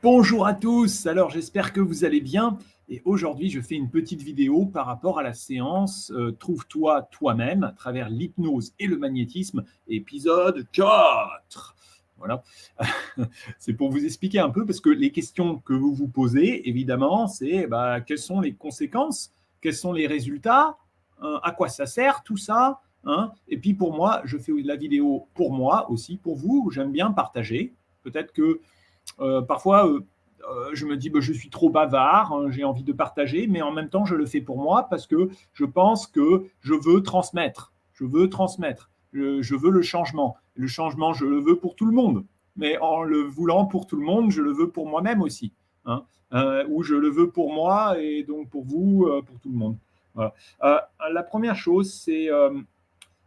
Bonjour à tous, alors j'espère que vous allez bien et aujourd'hui je fais une petite vidéo par rapport à la séance Trouve-toi toi-même à travers l'hypnose et le magnétisme, épisode 4. Voilà, c'est pour vous expliquer un peu parce que les questions que vous vous posez, évidemment, c'est quelles sont les conséquences, quels sont les résultats, à quoi ça sert tout ça, hein. Et puis pour moi, je fais la vidéo pour moi aussi, pour vous, j'aime bien partager. Peut-être que parfois, je me dis: je suis trop bavard, hein, j'ai envie de partager, mais en même temps, je le fais pour moi parce que je pense que je veux transmettre. Je veux transmettre. Je veux le changement. Le changement, je le veux pour tout le monde. Mais en le voulant pour tout le monde, je le veux pour moi-même aussi, hein. Ou je le veux pour moi et donc pour vous, pour tout le monde. Voilà. La première chose, c'est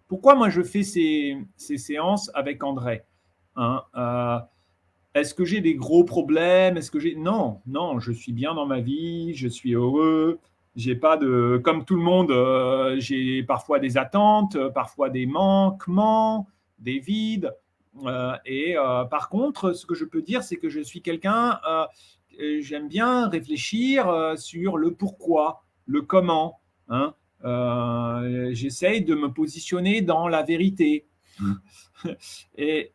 pourquoi moi je fais ces séances avec André, hein. Est-ce que j'ai des gros problèmes? Est-ce que j'ai non, non, je suis bien dans ma vie, je suis heureux. J'ai pas de comme tout le monde, j'ai parfois des attentes, parfois des manquements, des vides, par contre, ce que je peux dire, c'est que je suis quelqu'un, j'aime bien réfléchir, sur le pourquoi, le comment, hein. J'essaye de me positionner dans la vérité. Et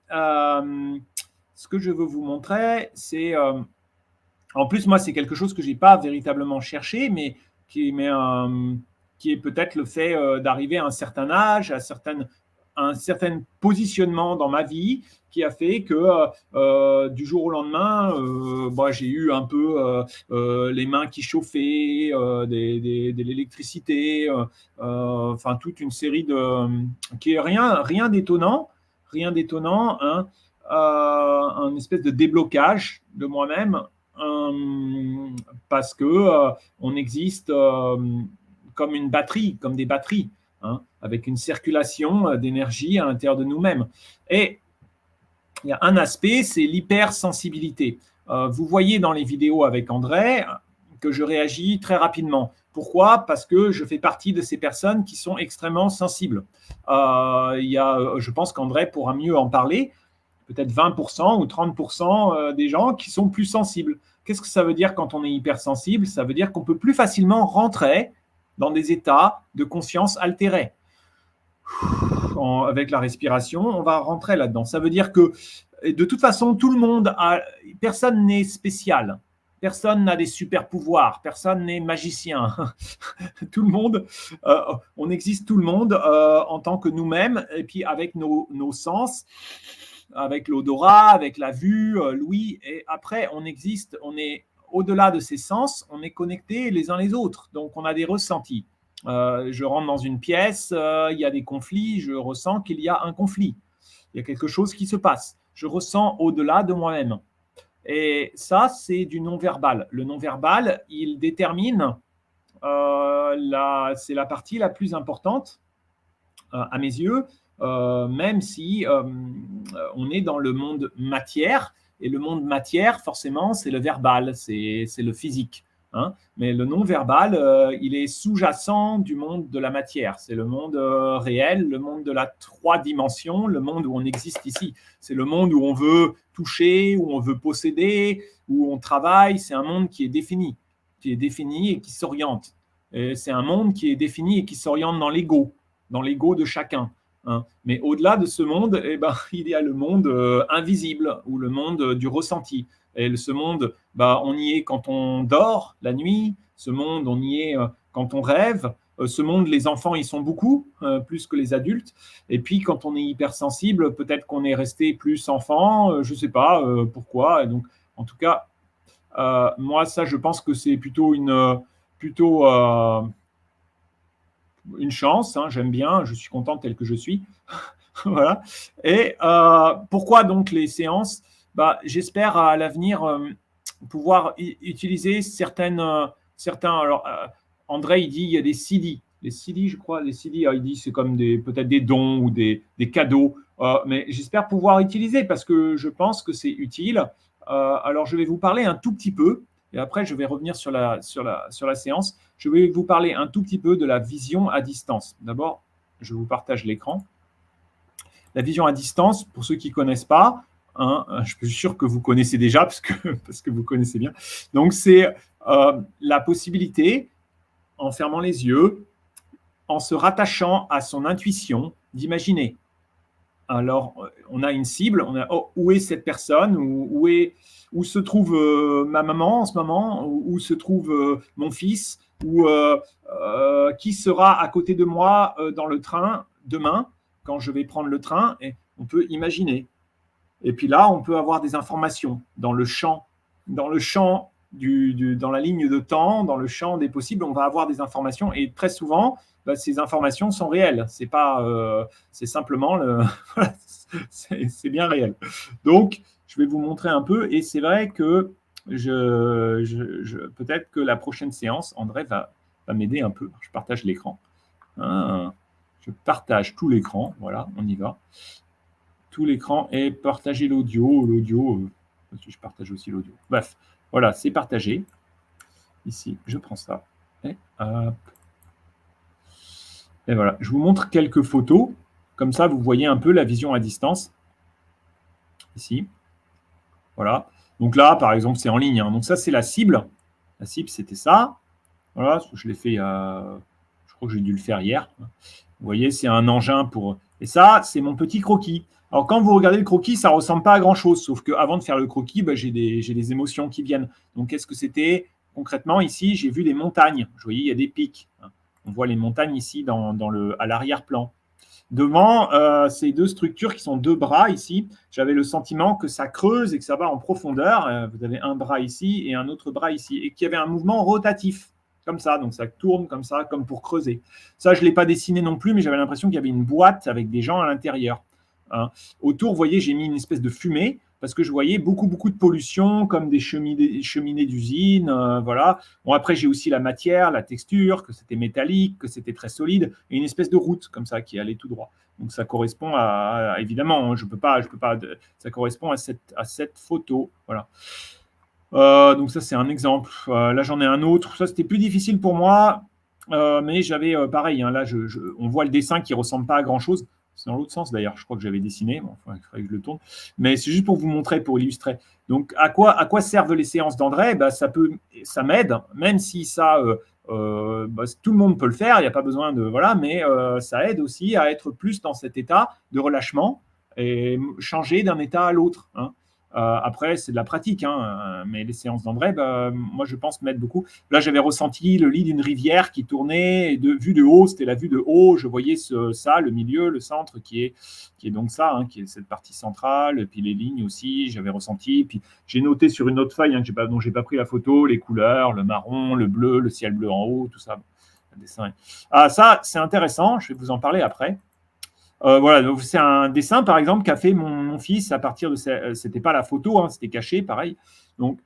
ce que je veux vous montrer, c'est en plus moi c'est quelque chose que j'ai pas véritablement cherché, mais qui est peut-être le fait d'arriver à un certain âge, un certain positionnement dans ma vie qui a fait que du jour au lendemain, j'ai eu un peu les mains qui chauffaient, de l'électricité, enfin toute une série de qui est rien d'étonnant, hein, un espèce de déblocage de moi-même, parce que on existe comme une batterie, comme des batteries, hein, avec une circulation d'énergie à l'intérieur de nous-mêmes. Et il y a un aspect, c'est l'hypersensibilité. Vous voyez dans les vidéos avec André que je réagis très rapidement. Pourquoi? Parce que je fais partie de ces personnes qui sont extrêmement sensibles. Je pense qu'André pourra mieux en parler, peut-être 20% ou 30% des gens qui sont plus sensibles. Qu'est-ce que ça veut dire quand on est hypersensible? Ça veut dire qu'on peut plus facilement rentrer dans des états de conscience altérés. Avec la respiration, on va rentrer là-dedans. Ça veut dire que de toute façon, personne n'est spécial. Personne n'a des super pouvoirs, personne n'est magicien. Tout le monde, on existe tout le monde en tant que nous-mêmes, et puis avec nos sens, avec l'odorat, avec la vue, l'ouïe, et après on existe, on est au-delà de ces sens, on est connectés les uns les autres, donc on a des ressentis. Je rentre dans une pièce, il y a des conflits, je ressens qu'il y a un conflit, il y a quelque chose qui se passe, je ressens au-delà de moi-même. Et ça, c'est du non-verbal. Le non-verbal, il détermine, c'est la partie la plus importante à mes yeux, même si on est dans le monde matière, et le monde matière, forcément, c'est le verbal, c'est le physique, hein. Mais le non-verbal, il est sous-jacent du monde de la matière. C'est le monde réel, le monde de la 3 dimensions, le monde où on existe ici. C'est le monde où on veut toucher, où on veut posséder, où on travaille. C'est un monde qui est défini et qui s'oriente. C'est un monde qui est défini et qui s'oriente dans l'ego de chacun, hein. Mais au-delà de ce monde, il y a le monde invisible ou le monde du ressenti. Et ce monde, on y est quand on dort la nuit. Ce monde, on y est quand on rêve. Ce monde, les enfants y sont beaucoup, plus que les adultes. Et puis, quand on est hypersensible, peut-être qu'on est resté plus enfant, je ne sais pas pourquoi. Et donc, en tout cas, moi, ça, je pense que c'est plutôt une chance, hein, j'aime bien, je suis content tel que je suis. Voilà. Et pourquoi donc les séances? J'espère à l'avenir pouvoir utiliser certains. Alors, André, il dit il y a des CD. Les CD, je crois, les CD, il dit c'est comme peut-être des dons ou des cadeaux. Mais j'espère pouvoir utiliser parce que je pense que c'est utile. Alors, je vais vous parler un tout petit peu et après, je vais revenir sur la séance. Je vais vous parler un tout petit peu de la vision à distance. D'abord, je vous partage l'écran. La vision à distance, pour ceux qui ne connaissent pas, hein, je suis sûr que vous connaissez déjà parce que vous connaissez bien. Donc, c'est la possibilité, en fermant les yeux, en se rattachant à son intuition, d'imaginer. Alors, on a une cible, on a oh, où est cette personne, où se trouve ma maman en ce moment, où se trouve mon fils, ou qui sera à côté de moi dans le train demain, quand je vais prendre le train, et on peut imaginer. Et puis là, on peut avoir des informations dans le champ dans la ligne de temps, dans le champ des possibles, on va avoir des informations et très souvent, bah, ces informations sont réelles. C'est simplement c'est bien réel. Donc, je vais vous montrer un peu et c'est vrai que peut-être que la prochaine séance, André va m'aider un peu. Je partage l'écran. Je partage tout l'écran. Voilà, on y va. Tout l'écran et partager l'audio. Je partage aussi l'audio. Bref, voilà, c'est partagé. Ici, je prends ça. Et hop. Et voilà, je vous montre quelques photos. Comme ça, vous voyez un peu la vision à distance. Ici. Voilà. Donc là, par exemple, c'est en ligne. Hein. Donc ça, c'est la cible. La cible, c'était ça. Voilà, je l'ai fait, je crois que j'ai dû le faire hier. Vous voyez, c'est un engin pour... Et ça, c'est mon petit croquis. Alors, quand vous regardez le croquis, ça ne ressemble pas à grand-chose, sauf qu'avant de faire le croquis, bah, j'ai des émotions qui viennent. Donc, qu'est-ce que c'était? Concrètement, ici, j'ai vu des montagnes. Vous voyez, il y a des pics. On voit les montagnes ici à l'arrière-plan. Devant ces deux structures qui sont deux bras ici, j'avais le sentiment que ça creuse et que ça va en profondeur. Vous avez un bras ici et un autre bras ici, et qu'il y avait un mouvement rotatif, comme ça. Donc, ça tourne comme ça, comme pour creuser. Ça, je ne l'ai pas dessiné non plus, mais j'avais l'impression qu'il y avait une boîte avec des gens à l'intérieur. Hein. Autour, vous voyez, j'ai mis une espèce de fumée parce que je voyais beaucoup de pollution, comme des cheminées d'usine. Voilà. Bon, après, j'ai aussi la matière, la texture, que c'était métallique, que c'était très solide, et une espèce de route comme ça qui allait tout droit. Donc, ça correspond évidemment, je peux pas, ça correspond à cette photo. Voilà. Donc, ça, c'est un exemple. Là, j'en ai un autre. Ça, c'était plus difficile pour moi, mais j'avais pareil. Hein, là, on voit le dessin qui ressemble pas à grand-chose. C'est dans l'autre sens d'ailleurs, je crois que j'avais dessiné. Bon, il faudrait que je le tourne. Mais c'est juste pour vous montrer, pour illustrer. Donc, à quoi servent les séances d'André? Bah, ça m'aide, même si ça, bah, tout le monde peut le faire, il n'y a pas besoin de. Voilà, mais ça aide aussi à être plus dans cet état de relâchement et changer d'un état à l'autre. Hein. Après, c'est de la pratique, hein, mais les séances d'André, bah, moi, je pense m'aide beaucoup. Là, j'avais ressenti le lit d'une rivière qui tournait, et vue de haut, c'était la vue de haut, je voyais ça, le milieu, le centre, qui est donc ça, hein, qui est cette partie centrale, et puis les lignes aussi, j'avais ressenti. Puis j'ai noté sur une autre feuille dont j'ai pas pris la photo, les couleurs, le marron, le bleu, le ciel bleu en haut, tout ça. Dessin. Ah, ça, c'est intéressant, je vais vous en parler après. Voilà, donc c'est un dessin, par exemple, qu'a fait mon fils à partir de... C'était pas la photo, hein, c'était caché, pareil. Donc,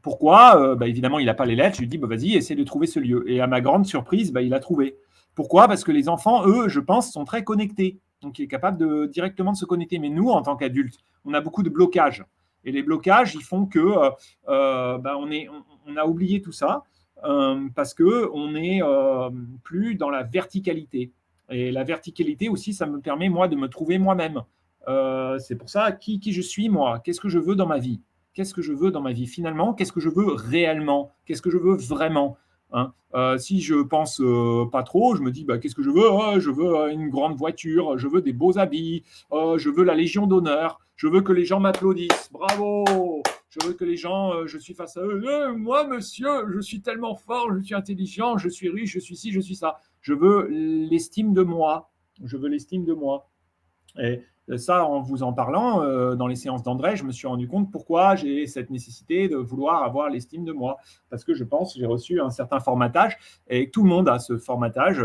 pourquoi bah, évidemment, il n'a pas les lettres. Je lui dis, bah, vas-y, essaie de trouver ce lieu. Et à ma grande surprise, bah, il a trouvé. Pourquoi? Parce que les enfants, eux, je pense, sont très connectés. Donc, il est capable directement de se connecter. Mais nous, en tant qu'adultes, on a beaucoup de blocages. Et les blocages, ils font que bah, on a oublié tout ça parce qu'on n'est plus dans la verticalité. Et la verticalité aussi, ça me permet, moi, de me trouver moi-même. C'est pour ça, qui je suis, moi? Qu'est-ce que je veux dans ma vie? Qu'est-ce que je veux dans ma vie? Finalement, qu'est-ce que je veux réellement? Qu'est-ce que je veux vraiment? Hein. Si je pense pas trop, je me dis, bah, qu'est-ce que je veux? Je veux une grande voiture, je veux des beaux habits, je veux la Légion d'honneur, je veux que les gens m'applaudissent. Bravo! Je veux que les gens, je suis face à eux. Moi, monsieur, je suis tellement fort, je suis intelligent, je suis riche, je suis ci, je suis ça. Je veux l'estime de moi. Je veux l'estime de moi. Et ça, en vous en parlant, dans les séances d'André, je me suis rendu compte pourquoi j'ai cette nécessité de vouloir avoir l'estime de moi. Parce que je pense que j'ai reçu un certain formatage et tout le monde a ce formatage.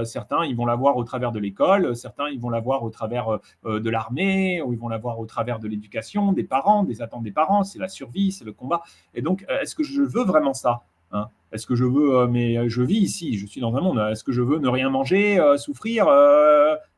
Certains, ils vont l'avoir au travers de l'école, certains, ils vont l'avoir au travers de l'armée, ou ils vont l'avoir au travers de l'éducation, des parents, des attentes des parents. C'est la survie, c'est le combat. Et donc, est-ce que je veux vraiment ça? Hein? Est-ce que je veux, mais je vis ici, je suis dans un monde, est-ce que je veux ne rien manger, souffrir?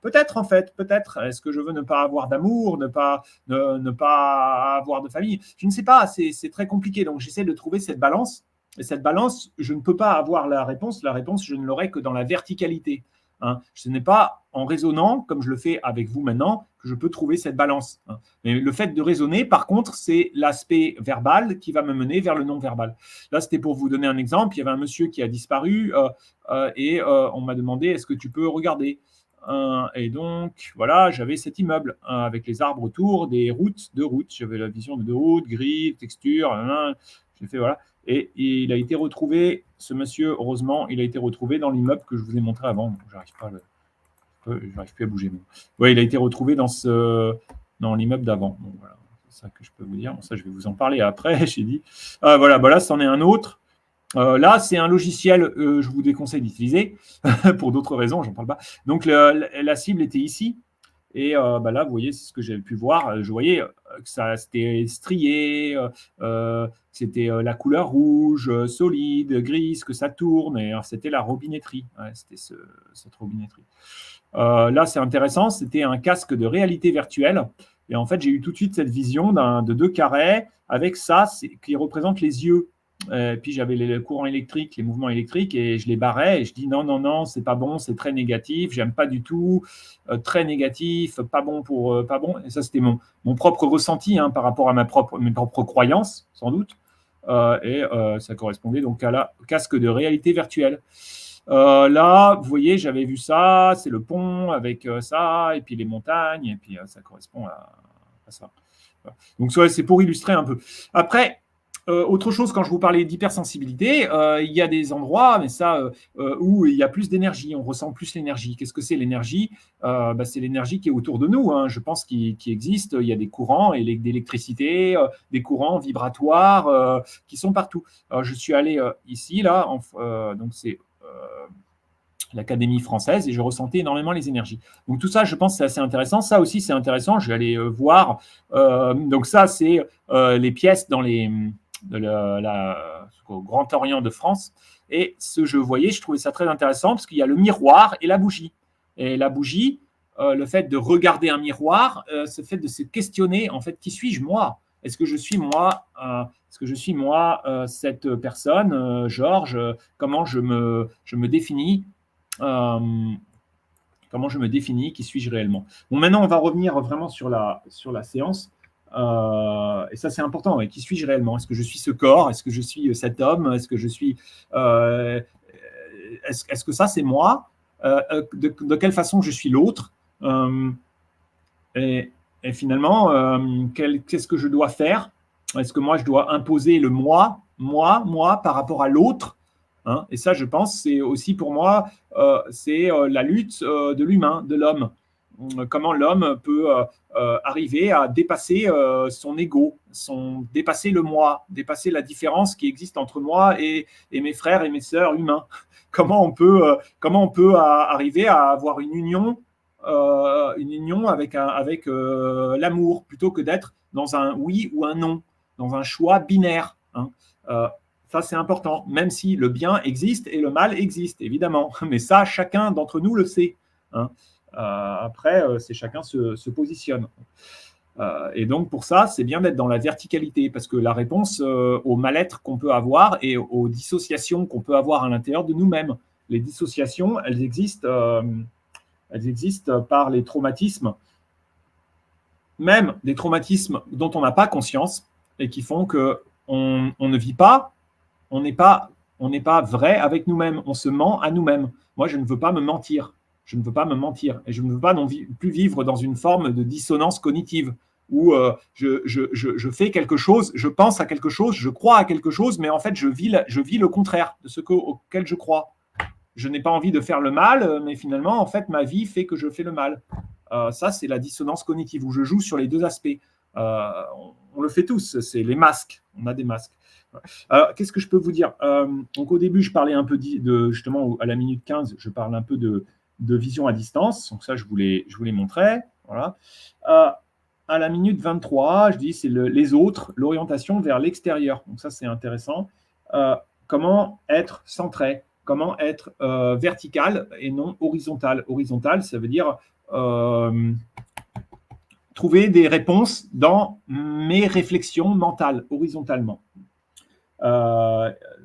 Peut-être en fait, peut-être. Est-ce que je veux ne pas avoir d'amour, ne pas avoir de famille? Je ne sais pas, c'est très compliqué. Donc j'essaie de trouver cette balance. Et cette balance, je ne peux pas avoir la réponse. La réponse, je ne l'aurai que dans la verticalité. hein. Ce n'est pas en raisonnant, comme je le fais avec vous maintenant, que je peux trouver cette balance, hein. Mais le fait de raisonner, par contre, c'est l'aspect verbal qui va me mener vers le non-verbal. Là, c'était pour vous donner un exemple. Il y avait un monsieur qui a disparu et on m'a demandé, est-ce que tu peux regarder? Et donc, voilà, j'avais cet immeuble avec les arbres autour, des routes, deux routes. J'avais la vision de deux routes, gris, texture. J'ai fait, voilà. Et il a été retrouvé, ce monsieur, heureusement, il a été retrouvé dans l'immeuble que je vous ai montré avant. J'arrive plus à bouger. Ouais, il a été retrouvé dans l'immeuble d'avant. Bon, voilà, c'est ça que je peux vous dire. Bon, ça, je vais vous en parler après, j'ai dit. Voilà, bah là, c'en est un autre. Là, c'est un logiciel, je vous déconseille d'utiliser pour d'autres raisons, j'en parle pas. Donc, la cible était ici. Et bah là, vous voyez, c'est ce que j'avais pu voir. Je voyais que ça c'était strié, c'était la couleur rouge, solide, grise, que ça tourne. Et c'était la robinetterie. Ouais, c'était cette robinetterie. Là, c'est intéressant. C'était un casque de réalité virtuelle. Et en fait, j'ai eu tout de suite cette vision de deux carrés avec ça qui représente les yeux. Puis j'avais les courants électriques, les mouvements électriques, et je les barrais et je dis non, non, non, c'est pas bon, c'est très négatif, j'aime pas du tout, très négatif, pas bon pour pas bon. Et ça, c'était mon propre ressenti hein, par rapport à mes propres croyances, sans doute. Et ça correspondait donc au casque de réalité virtuelle. Là, vous voyez, j'avais vu ça, c'est le pont avec ça, et puis les montagnes, et puis ça correspond à ça. Voilà. Donc, c'est pour illustrer un peu. Après, autre chose, quand je vous parlais d'hypersensibilité, il y a des endroits, mais ça, où il y a plus d'énergie, on ressent plus l'énergie. Qu'est-ce que c'est l'énergie? Bah, c'est l'énergie qui est autour de nous, hein, je pense qu'il existe. Il y a des courants d'électricité, des courants vibratoires qui sont partout. Je suis allé ici, là, donc c'est l'Académie française, et je ressentais énormément les énergies. Donc tout ça, je pense, c'est assez intéressant. Ça aussi, c'est intéressant. Je vais aller voir. Donc ça, c'est les pièces dans au Grand Orient de France. Et ce que je voyais, je trouvais ça très intéressant parce qu'il y a le miroir et la bougie. Et la bougie, le fait de regarder un miroir, ce fait de se questionner, en fait, qui suis-je moi? Est-ce que je suis moi cette personne, Georges? Comment je me définis? Comment je me définis? Qui suis-je réellement? Bon, maintenant, on va revenir vraiment sur la séance. Et ça, c'est important. Ouais. Qui suis-je réellement? Est-ce que je suis ce corps? Est-ce que je suis cet homme? Est-ce que je suis. Est-ce que ça, c'est moi? De quelle façon je suis l'autre? Et finalement, qu'est-ce que je dois faire? Est-ce que moi, je dois imposer le moi par rapport à l'autre? Hein? Et ça, je pense, c'est aussi pour moi, c'est la lutte de l'humain, de l'homme. Comment l'homme peut arriver à dépasser son ego, dépasser le moi, dépasser la différence qui existe entre moi et mes frères et mes sœurs humains. Comment on peut arriver à avoir une union avec l'amour, plutôt que d'être dans un oui ou un non, dans un choix binaire. Hein. Ça, c'est important, même si le bien existe et le mal existe, évidemment. Mais ça, chacun d'entre nous le sait. Hein. Après, c'est chacun se positionne. Et donc, pour ça, c'est bien d'être dans la verticalité, parce que la réponse au mal-être qu'on peut avoir et aux dissociations qu'on peut avoir à l'intérieur de nous-mêmes. Les dissociations, elles existent par les traumatismes, même des traumatismes dont on n'a pas conscience et qui font qu'on ne vit pas, on n'est pas vrai avec nous-mêmes, on se ment à nous-mêmes. Moi, je ne veux pas me mentir. Je ne veux pas me mentir. Et je ne veux pas plus vivre dans une forme de dissonance cognitive où je fais quelque chose, je pense à quelque chose, je crois à quelque chose, mais en fait, je vis le contraire de ce auquel je crois. Je n'ai pas envie de faire le mal, mais finalement, en fait, ma vie fait que je fais le mal. Ça, c'est la dissonance cognitive, où je joue sur les deux aspects. On le fait tous, c'est les masques. On a des masques. Alors, qu'est-ce que je peux vous dire? Donc, au début, je parlais un peu justement, à la minute 15, je parle un peu de vision à distance. Donc, ça, je vous les montrais. Voilà. À la minute 23, je dis c'est les autres, l'orientation vers l'extérieur. Donc, ça, c'est intéressant. Comment être centré? Comment être vertical et non horizontal? Horizontal, ça veut dire trouver des réponses dans mes réflexions mentales, horizontalement.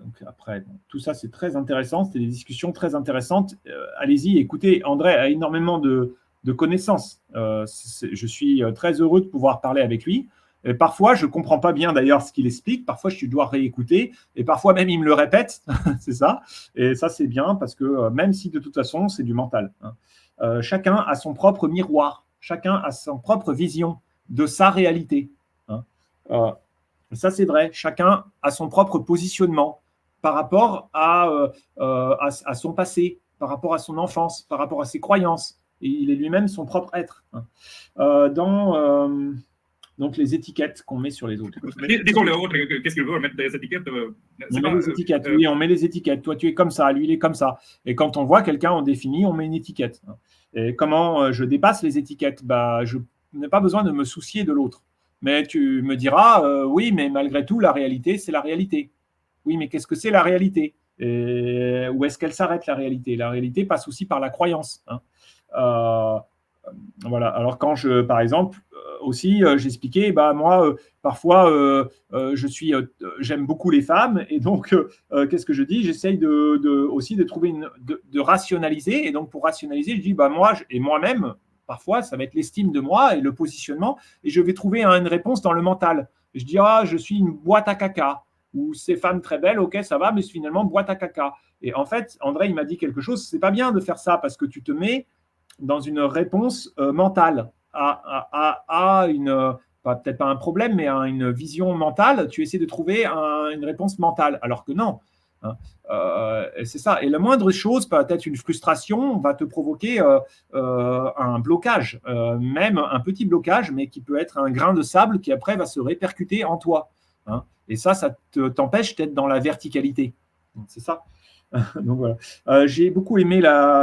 Donc après, bon, tout ça, c'est très intéressant. C'était des discussions très intéressantes. Allez-y, écoutez, André a énormément de connaissances. Je suis très heureux de pouvoir parler avec lui. Et parfois, je ne comprends pas bien d'ailleurs ce qu'il explique. Parfois, je dois réécouter. Et parfois, même, il me le répète. C'est ça. Et ça, c'est bien parce que même si de toute façon, c'est du mental. Chacun a son propre miroir. Chacun a son propre vision de sa réalité. Ça, c'est vrai. Chacun a son propre positionnement par rapport à son passé, par rapport à son enfance, par rapport à ses croyances. Et il est lui-même son propre être. Donc, les étiquettes qu'on met sur les autres. Disons les autres, qu'est-ce qu'ils veulent mettre des étiquettes On met les étiquettes, oui, on met les étiquettes. Toi, tu es comme ça, lui, il est comme ça. Et quand on voit quelqu'un, on définit, on met une étiquette. Et comment je dépasse les étiquettes? Je n'ai pas besoin de me soucier de l'autre. Mais tu me diras, oui, mais malgré tout, la réalité, c'est la réalité. Oui, mais qu'est-ce que c'est la réalité? Où est-ce qu'elle s'arrête, la réalité? La réalité passe aussi par la croyance. Voilà. Alors quand par exemple, aussi, j'expliquais, moi, parfois, j'aime beaucoup les femmes, et donc, qu'est-ce que je dis? J'essaye aussi de trouver de rationaliser, et donc pour rationaliser, je dis, moi, et moi-même, parfois, ça va être l'estime de moi et le positionnement, et je vais trouver une réponse dans le mental. Je dis, je suis une boîte à caca, ou ces femmes très belles, ok, ça va, mais finalement, boîte à caca. Et en fait, André, il m'a dit quelque chose, c'est pas bien de faire ça, parce que tu te mets dans une réponse mentale à peut-être pas un problème, mais à une vision mentale. Tu essaies de trouver une réponse mentale, alors que non. C'est ça. Et la moindre chose, peut-être une frustration, va te provoquer un blocage, même un petit blocage, mais qui peut être un grain de sable qui après va se répercuter en toi. Et ça t'empêche d'être dans la verticalité. C'est ça. Donc voilà. J'ai beaucoup aimé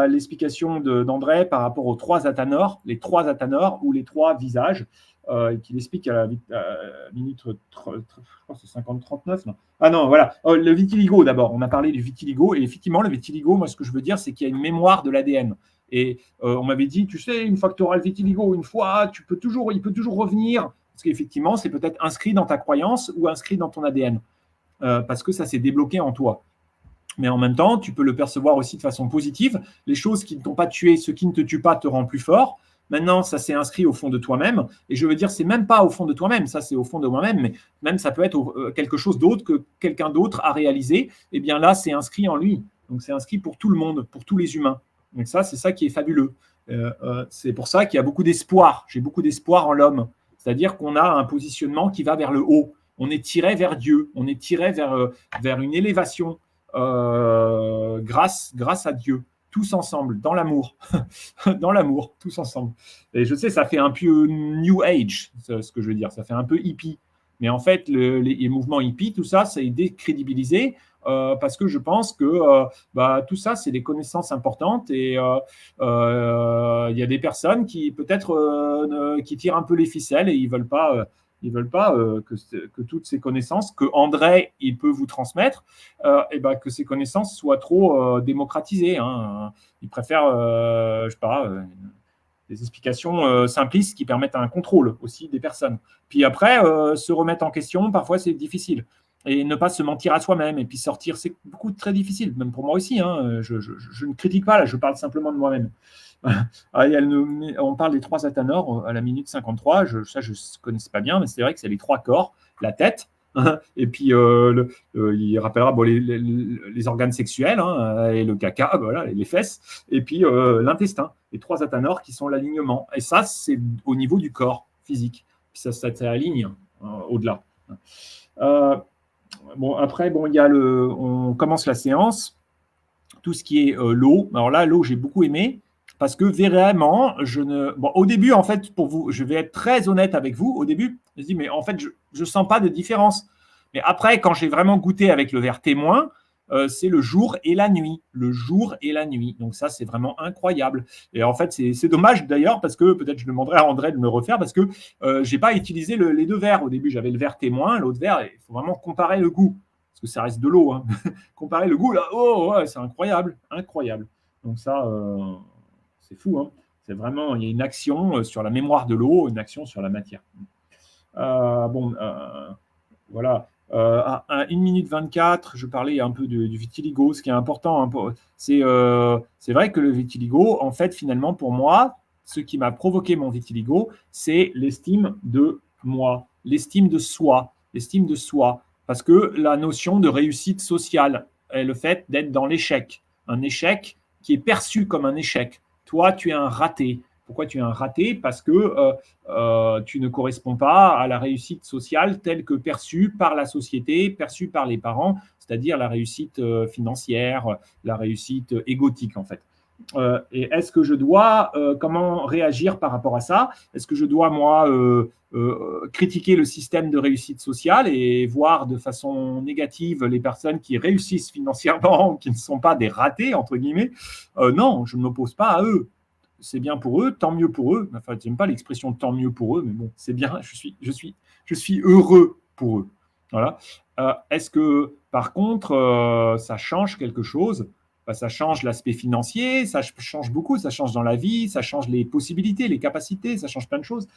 l'explication d'André par rapport aux trois athanors, les trois athanors ou les trois visages, qu'il explique à la minute je crois que c'est 50-39. Non. Ah non, voilà. Le vitiligo d'abord. On a parlé du vitiligo. Et effectivement, le vitiligo, moi, ce que je veux dire, c'est qu'il y a une mémoire de l'ADN. Et on m'avait dit, tu sais, une fois que tu auras le vitiligo, il peut toujours revenir. Parce qu'effectivement, c'est peut-être inscrit dans ta croyance ou inscrit dans ton ADN. Parce que ça s'est débloqué en toi. Mais en même temps, tu peux le percevoir aussi de façon positive. Les choses qui ne t'ont pas tué, ce qui ne te tue pas, te rend plus fort. Maintenant, ça s'est inscrit au fond de toi-même. Et je veux dire, c'est même pas au fond de toi-même, ça c'est au fond de moi-même, mais même ça peut être quelque chose d'autre que quelqu'un d'autre a réalisé. Et bien là, c'est inscrit en lui. Donc c'est inscrit pour tout le monde, pour tous les humains. Donc ça, c'est ça qui est fabuleux. C'est pour ça qu'il y a beaucoup d'espoir. J'ai beaucoup d'espoir en l'homme. C'est-à-dire qu'on a un positionnement qui va vers le haut. On est tiré vers Dieu. On est tiré vers une élévation. Grâce à Dieu, tous ensemble, dans l'amour, dans l'amour, tous ensemble. Et je sais, ça fait un peu New Age, ce que je veux dire, ça fait un peu hippie. Mais en fait, les mouvements hippies, tout ça, c'est décrédibilisé parce que je pense que tout ça, c'est des connaissances importantes et il y a des personnes qui peut-être qui tirent un peu les ficelles et ils veulent pas que toutes ces connaissances que André il peut vous transmettre, que ces connaissances soient trop démocratisées. Il préfère, je sais pas, des explications simplistes qui permettent un contrôle aussi des personnes. Puis après, se remettre en question, parfois c'est difficile. Et ne pas se mentir à soi-même et puis sortir, c'est très difficile, même pour moi aussi. Je ne critique pas, là, je parle simplement de moi-même. On parle des trois athanors à la minute 53. Ça, je ne connaissais pas bien, mais c'est vrai que c'est les trois corps, la tête, et puis il rappellera les organes sexuels et le caca, voilà, et les fesses, et puis l'intestin, les trois athanors qui sont l'alignement. Et ça, c'est au niveau du corps physique. Puis ça aligne au-delà. Après, on commence la séance. Tout ce qui est l'eau. Alors là, l'eau, j'ai beaucoup aimé. Parce que vraiment, au début, en fait, pour vous, je vais être très honnête avec vous. Au début, je me dis, mais en fait, je ne sens pas de différence. Mais après, quand j'ai vraiment goûté avec le verre témoin, c'est le jour et la nuit. Le jour et la nuit. Donc ça, c'est vraiment incroyable. Et en fait, c'est dommage d'ailleurs, parce que peut-être je demanderai à André de me refaire, parce que je n'ai pas utilisé les deux verres. Au début, j'avais le verre témoin, l'autre verre, il faut vraiment comparer le goût. Parce que ça reste de l'eau. Comparer le goût, là, ouais, c'est incroyable. Incroyable. Donc ça... c'est fou, c'est vraiment, il y a une action sur la mémoire de l'eau, une action sur la matière. Voilà. À 1 minute 24, je parlais un peu du vitiligo, ce qui est important. Hein, c'est vrai que le vitiligo, en fait, finalement, pour moi, ce qui m'a provoqué mon vitiligo, c'est l'estime de moi, l'estime de soi, l'estime de soi. Parce que la notion de réussite sociale est le fait d'être dans l'échec. Un échec qui est perçu comme un échec. Toi, tu es un raté. Pourquoi tu es un raté? Parce que tu ne corresponds pas à la réussite sociale telle que perçue par la société, perçue par les parents, c'est-à-dire la réussite financière, la réussite égotique en fait. Et est-ce que je dois, comment réagir par rapport à ça? Est-ce que je dois, moi, critiquer le système de réussite sociale et voir de façon négative les personnes qui réussissent financièrement, qui ne sont pas des ratés, entre guillemets? Non, je ne m'oppose pas à eux. C'est bien pour eux, tant mieux pour eux. Enfin, j'aime pas l'expression tant mieux pour eux, mais bon, c'est bien, je suis heureux pour eux. Voilà. Est-ce que, par contre, ça change quelque chose? Bah, ça change l'aspect financier, ça change beaucoup, ça change dans la vie, ça change les possibilités, les capacités, ça change plein de choses.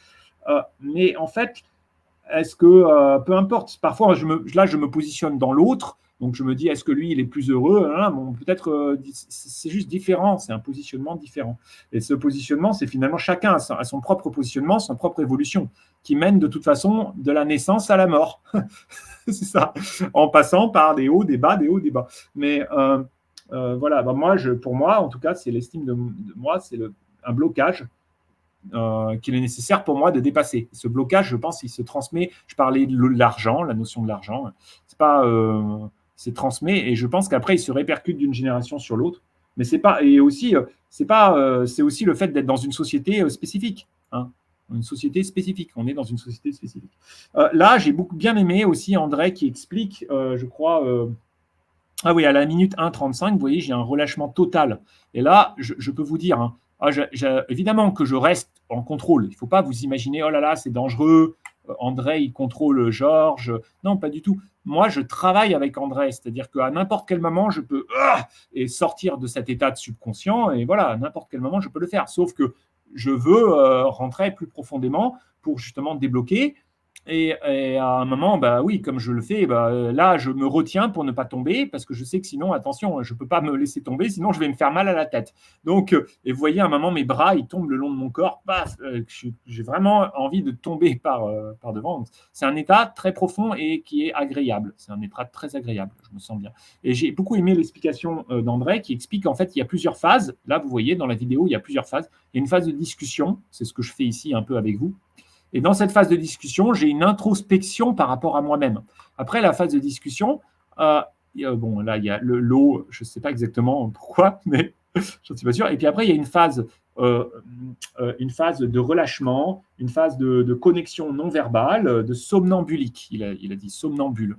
Mais en fait, est-ce que, peu importe, parfois là je me positionne dans l'autre, donc je me dis est-ce que lui il est plus heureux, hein, bon, peut-être c'est juste différent, c'est un positionnement différent. Et ce positionnement, c'est finalement chacun a son propre positionnement, son propre évolution, qui mène de toute façon de la naissance à la mort. C'est ça, en passant par des hauts, des bas, des hauts, des bas. Mais voilà, bah, pour moi, en tout cas, c'est l'estime de moi, c'est un blocage qu'il est nécessaire pour moi de dépasser. Ce blocage, je pense, il se transmet. Je parlais de l'argent, la notion de l'argent. C'est pas, c'est transmet, et je pense qu'après, il se répercute d'une génération sur l'autre. Mais c'est pas, et aussi, c'est pas, c'est aussi le fait d'être dans une société spécifique. Hein, une société spécifique. On est dans une société spécifique. Là, j'ai beaucoup bien aimé aussi André qui explique, je crois. Ah oui, à la minute 1,35, vous voyez, j'ai un relâchement total. Et là, je peux vous dire, hein, évidemment que je reste en contrôle. Il ne faut pas vous imaginer, oh là là, c'est dangereux, André, il contrôle Georges. Non, pas du tout. Moi, je travaille avec André, c'est-à-dire qu'à n'importe quel moment, je peux et sortir de cet état de subconscient, et voilà, à n'importe quel moment, je peux le faire. Sauf que je veux rentrer plus profondément pour justement débloquer. Et à un moment, bah oui, comme je le fais, bah, là, je me retiens pour ne pas tomber, parce que je sais que sinon, attention, je ne peux pas me laisser tomber, sinon je vais me faire mal à la tête. Donc, et vous voyez, à un moment, mes bras, ils tombent le long de mon corps, j'ai vraiment envie de tomber par devant. C'est un état très profond et qui est agréable. C'est un état très agréable, je me sens bien. Et j'ai beaucoup aimé l'explication d'André qui explique qu'en fait, il y a plusieurs phases. Là, vous voyez, dans la vidéo, il y a plusieurs phases. Il y a une phase de discussion, c'est ce que je fais ici un peu avec vous. Et dans cette phase de discussion, j'ai une introspection par rapport à moi-même. Après la phase de discussion, bon, là, il y a l'eau, je ne sais pas exactement pourquoi, mais je ne suis pas sûr. Et puis après, il y a une phase de relâchement, une phase de connexion non verbale, de somnambulique. Il a dit somnambule.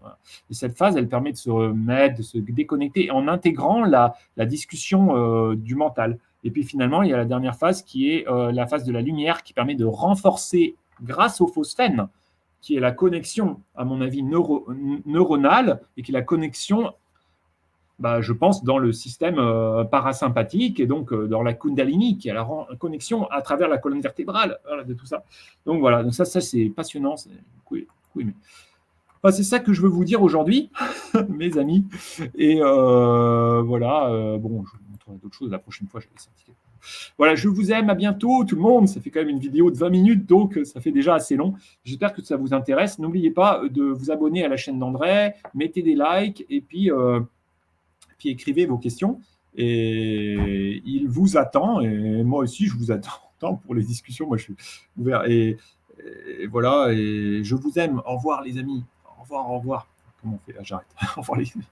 Et cette phase, elle permet de se remettre, de se déconnecter en intégrant la discussion du mental. Et puis finalement, il y a la dernière phase qui est la phase de la lumière qui permet de renforcer grâce au phosphène, qui est la connexion, à mon avis, neuronale, et qui est la connexion, bah, je pense, dans le système parasympathique, et donc dans la Kundalini, qui est la connexion à travers la colonne vertébrale, voilà, de tout ça. Donc voilà, donc ça c'est passionnant, c'est beaucoup aimé. Enfin, c'est ça que je veux vous dire aujourd'hui, mes amis. Et voilà, bon, je vous montrerai d'autres choses la prochaine fois. Voilà, je vous aime, à bientôt tout le monde. Ça fait quand même une vidéo de 20 minutes, donc ça fait déjà assez long. J'espère que ça vous intéresse. N'oubliez pas de vous abonner à la chaîne d'André, mettez des likes et puis écrivez vos questions. Et il vous attend, et moi aussi je vous attends pour les discussions. Moi je suis ouvert. Et voilà, et je vous aime. Au revoir les amis. Au revoir, au revoir. Comment on fait là? J'arrête. Au revoir les amis.